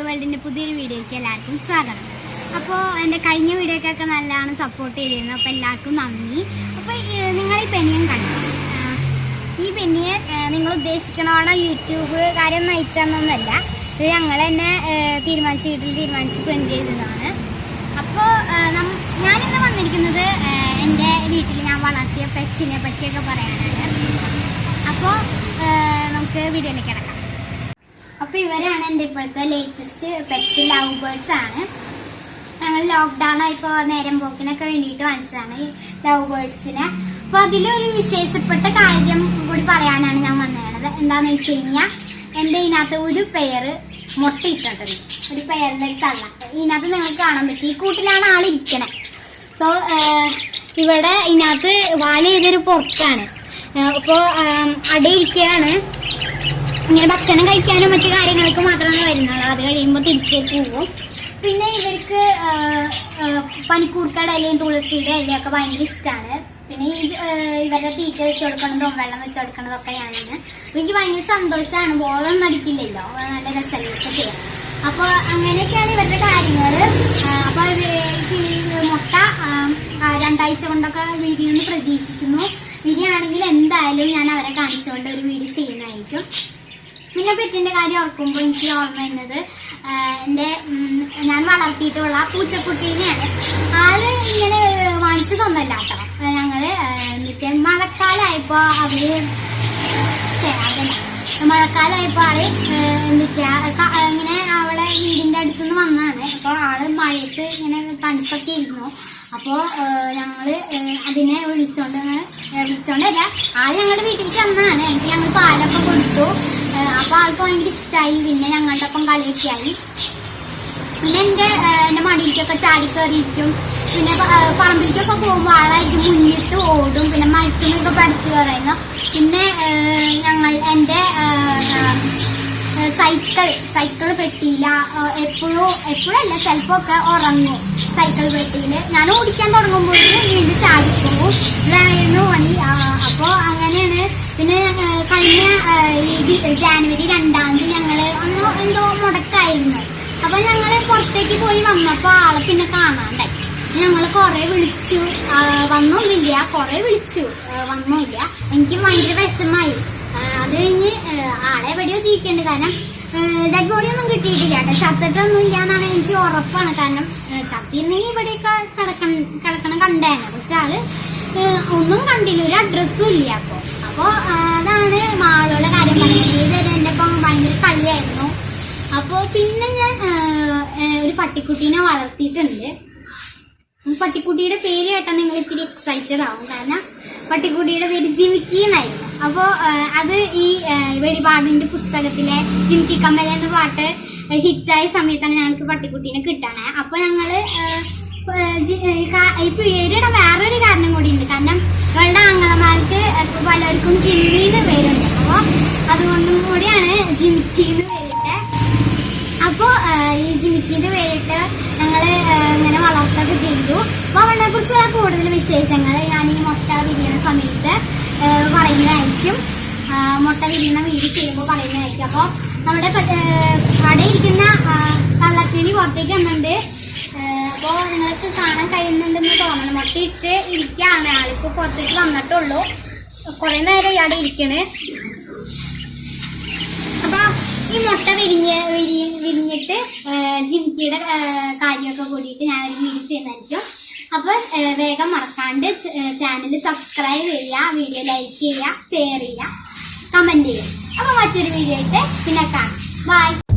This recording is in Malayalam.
ജിമിക്കി വേൾഡിൻ്റെ പുതിയൊരു വീഡിയോയ്ക്ക് എല്ലാവർക്കും സ്വാഗതം. അപ്പോൾ എൻ്റെ കഴിഞ്ഞ വീഡിയോക്കൊക്കെ നല്ലതാണ് സപ്പോർട്ട് ചെയ്തിരുന്നത്. അപ്പോൾ എല്ലാവർക്കും നന്ദി. അപ്പോൾ നിങ്ങൾ ഈ പെനിയും കണ്ടു. ഈ പെനിയെ നിങ്ങൾ ഉദ്ദേശിക്കണോടെ യൂട്യൂബ് കാര്യം നയിച്ചെന്നൊന്നല്ല, ഇത് ഞങ്ങൾ തന്നെ വീട്ടിൽ തീരുമാനിച്ച് പ്രിൻറ്റ് ചെയ്തതാണ്. അപ്പോൾ ഞാനിന്ന് വന്നിരിക്കുന്നത് എൻ്റെ വീട്ടിൽ ഞാൻ വളർത്തിയ പെറ്റ്സിനെ പറ്റിയൊക്കെ പറയാനാണ്. അപ്പോൾ നമുക്ക് വീഡിയോയിലേക്ക് കിടക്കാം. അപ്പോൾ ഇവരാണ് എൻ്റെ ഇപ്പോഴത്തെ ലേറ്റസ്റ്റ് പെറ്റ്സ്. ലവ് ബേർഡ്സ് ആണ്. ഞങ്ങൾ ലോക്ക്ഡൗൺ ആയപ്പോൾ നേരം പോക്കിനൊക്കെ വേണ്ടിയിട്ട് വാങ്ങിച്ചതാണ് ഈ ലവ് ബേർഡ്സിനെ. അപ്പോൾ അതിലൊരു വിശേഷപ്പെട്ട കാര്യം കൂടി പറയാനാണ് ഞാൻ വന്നത്. എന്താണെന്ന് വെച്ച് കഴിഞ്ഞാൽ എൻ്റെ ഇതിനകത്ത് ഒരു പെയർ മുട്ടയിട്ടിട്ടുണ്ട്. ഒരു പെയറിലേക്ക് തള്ള ഇതിനകത്ത് നിങ്ങൾക്ക് കാണാൻ പറ്റും. ഈ കൂട്ടിലാണ് ആളിരിക്കണേ. സോ ഇവിടെ ഇതിനകത്ത് വാല് ചെയ്തൊരു പുറത്താണ്. അപ്പോൾ അടയിരിക്കുകയാണ്. ഇങ്ങനെ ഭക്ഷണം കഴിക്കാനും മറ്റു കാര്യങ്ങൾക്ക് മാത്രമാണ് വരുന്നുള്ളൂ. അത് കഴിയുമ്പോൾ തിരിച്ചേക്ക് പോകും. പിന്നെ ഇവർക്ക് പനിക്കൂർക്കയുടെ ഇലയും തുളസിയുടെ ഇലയൊക്കെ ഭയങ്കര ഇഷ്ടമാണ്. പിന്നെ ഇവരുടെ തീറ്റ വെച്ച് കൊടുക്കണതും വെള്ളം വെച്ച് കൊടുക്കണതൊക്കെ ഞാനാണ്. എനിക്ക് ഭയങ്കര സന്തോഷമാണ്. ബോറൊന്നും അടിക്കില്ലല്ലോ, നല്ല രസമൊക്കെ ചെയ്യാം. അപ്പോൾ അങ്ങനെയൊക്കെയാണ് ഇവരുടെ കാര്യങ്ങൾ. അപ്പോൾ മുട്ട 2 ആഴ്ച കൊണ്ടൊക്കെ വീഡിയോന്ന് പ്രതീക്ഷിക്കുന്നു. വീഡിയോയാണെങ്കിൽ എന്തായാലും ഞാൻ അവരെ കാണിച്ചുകൊണ്ട് ഒരു വീഡിയോ ചെയ്യുന്നതായിരിക്കും. പിന്നെ പെറ്റിൻ്റെ കാര്യം ഓർക്കുമ്പോൾ എനിക്ക് ഓർമ്മ വരുന്നത് ഞാൻ വളർത്തിയിട്ടുള്ള പൂച്ചക്കുട്ടീനെയാണ്. ആള് ഇങ്ങനെ വാങ്ങിച്ചു തന്നല്ല കേട്ടോ. ഞങ്ങള് എന്നിട്ട് മഴക്കാലമായപ്പോൾ മഴക്കാലമായപ്പോൾ ആള് എന്നിട്ട് ഇങ്ങനെ അവളെ വീടിൻ്റെ അടുത്തുനിന്ന് വന്നതാണ്. അപ്പോൾ ആള് മഴയത്ത് ഇങ്ങനെ തണുപ്പൊക്കെ ഇരുന്നു. അപ്പോൾ ഞങ്ങള് അതിനെ വിളിച്ചോണ്ടല്ല, ആള് ഞങ്ങളുടെ വീട്ടിലേക്ക് വന്നതാണ്. എനിക്ക് ഞങ്ങൾ പാലൊക്കെ കൊടുത്തു. അപ്പോൾ ആൾക്ക് ഭയങ്കര ഇഷ്ടമായി. പിന്നെ ഞങ്ങളുടെ ഒപ്പം കളിയൊക്കെ ആയി. പിന്നെ എൻ്റെ മടിയിലേക്കൊക്കെ ചാടി കയറിയിരിക്കും. പിന്നെ പറമ്പിലേക്കൊക്കെ പോകുമ്പോൾ ആളായിരിക്കും മുന്നിട്ട് ഓടും. പിന്നെ മരത്തുമൊക്കെ പഠിച്ചു പറയുന്നു. പിന്നെ എൻ്റെ സൈക്കിൾ പെട്ടിയില്ല. എപ്പോഴല്ല ചിലപ്പോഴൊക്കെ ഉറങ്ങും സൈക്കിൾ പെട്ടിയിൽ. ഞാൻ ഓടിക്കാൻ തുടങ്ങുമ്പോൾ വീണ്ടും ചാടിപ്പോകും. ഇതായിരുന്നു പണി. അപ്പോൾ അങ്ങനെയാണ്. പിന്നെ കഴിഞ്ഞ ജാനുവരി 2-ാം തീയതി ഞങ്ങൾ എന്തോ മുടക്കായിരുന്നു. അപ്പോൾ ഞങ്ങൾ പുറത്തേക്ക് പോയി വന്നപ്പോൾ ആളെ പിന്നെ കാണാണ്ടായി. ഞങ്ങൾ കുറേ വിളിച്ചു, വന്നൊന്നുമില്ല. കുറേ വിളിച്ചു, വന്നില്ല. എനിക്ക് ഭയങ്കര വിഷമായി. അത് കഴിഞ്ഞ് ആളെ എവിടെയോ ജീവിക്കേണ്ടത്. കാരണം ഡെഡ് ബോഡിയൊന്നും കിട്ടിയിട്ടില്ല കേട്ടോ. ചത്തിട്ടൊന്നും ഇല്ല എന്നാണ് എനിക്ക് ഉറപ്പാണ്. കാരണം ചത്തിരുന്നെങ്കിൽ ഇവിടെയൊക്കെ കിടക്കണം കണ്ടേനെ. പക്ഷെ ആള് ഒന്നും കണ്ടില്ല, ഒരു അഡ്രസ്സും ഇല്ല. അപ്പോൾ അതാണ് മാളുകളുടെ കാര്യം പറയുന്നത്. എൻ്റെ ഒപ്പം ഭയങ്കര കളിയായിരുന്നു. അപ്പോൾ പിന്നെ ഞാൻ ഒരു പട്ടിക്കുട്ടീനെ വളർത്തിയിട്ടുണ്ട്. പട്ടിക്കുട്ടിയുടെ പേര് കേട്ടാൽ നിങ്ങൾ ഇത്തിരി എക്സൈറ്റഡ് ആവും. കാരണം പട്ടിക്കുട്ടിയുടെ പേര് ജിമിക്കി എന്നായിരുന്നു. അപ്പോൾ അത് ഈ വെളിപാടിൻ്റെ പുസ്തകത്തിലെ ജിമിക്കി കമ്മൽ എന്ന പാട്ട് ഹിറ്റായ സമയത്താണ് ഞങ്ങൾക്ക് പട്ടിക്കുട്ടീനെ കിട്ടണേ. അപ്പോൾ ഞങ്ങൾ ഈ പേരിടാൻ വേറൊരു കാരണം കൂടിയുണ്ട്. കാരണം ഇവളുടെ ആങ്ങളമാർക്ക് പലർക്കും ജിമ്മിന്ന് പേരുണ്ട്. അപ്പോൾ അതുകൊണ്ടും കൂടിയാണ് ജിമിക്കിന്ന് പേരിട്ട്. അപ്പോൾ ഈ ജിമിക്കിന്ന് പേരിട്ട് ഞങ്ങൾ ഇങ്ങനെ വളർത്തൊക്കെ ചെയ്തു. അപ്പോൾ അവളെ കുറിച്ചുള്ള കൂടുതൽ വിശേഷങ്ങൾ ഞാൻ ഈ മുട്ട വിരിയണ സമയത്ത് പറയുന്നതായിരിക്കും. മുട്ട വിരിയണ വീഡിയോ ചെയ്യുമ്പോൾ പറയുന്നതായിരിക്കും. അപ്പോൾ നമ്മുടെ കടയിരിക്കുന്ന കള്ളക്കിളി പുറത്തേക്ക് വന്നിട്ടുണ്ട്. അപ്പോൾ നിങ്ങൾക്ക് കാണാൻ കഴിയുന്നുണ്ടെന്ന് തോന്നണം. മുട്ടയിട്ട് ഇരിക്കുകയാണ്. ആളിപ്പോൾ പുറത്തേക്ക് വന്നിട്ടുള്ളൂ. കുറേ നേരം ഇയാടെ ഇരിക്കണ്. അപ്പോൾ ഈ മുട്ട വിരിഞ്ഞിട്ട് ജിമിക്കിയുടെ കാര്യമൊക്കെ കൂടിയിട്ട് ഞാനൊരു വീഡിയോ ചെയ്യുന്നതായിരിക്കും. അപ്പോൾ വേഗം മറക്കാണ്ട് ചാനൽ സബ്സ്ക്രൈബ് ചെയ്യുക, വീഡിയോ ലൈക്ക് ചെയ്യുക, ഷെയർ ചെയ്യുക, കമൻറ്റ് ചെയ്യുക. അപ്പോൾ മറ്റൊരു വീഡിയോ ആയിട്ട് പിന്നെ കാണാം. ബൈ.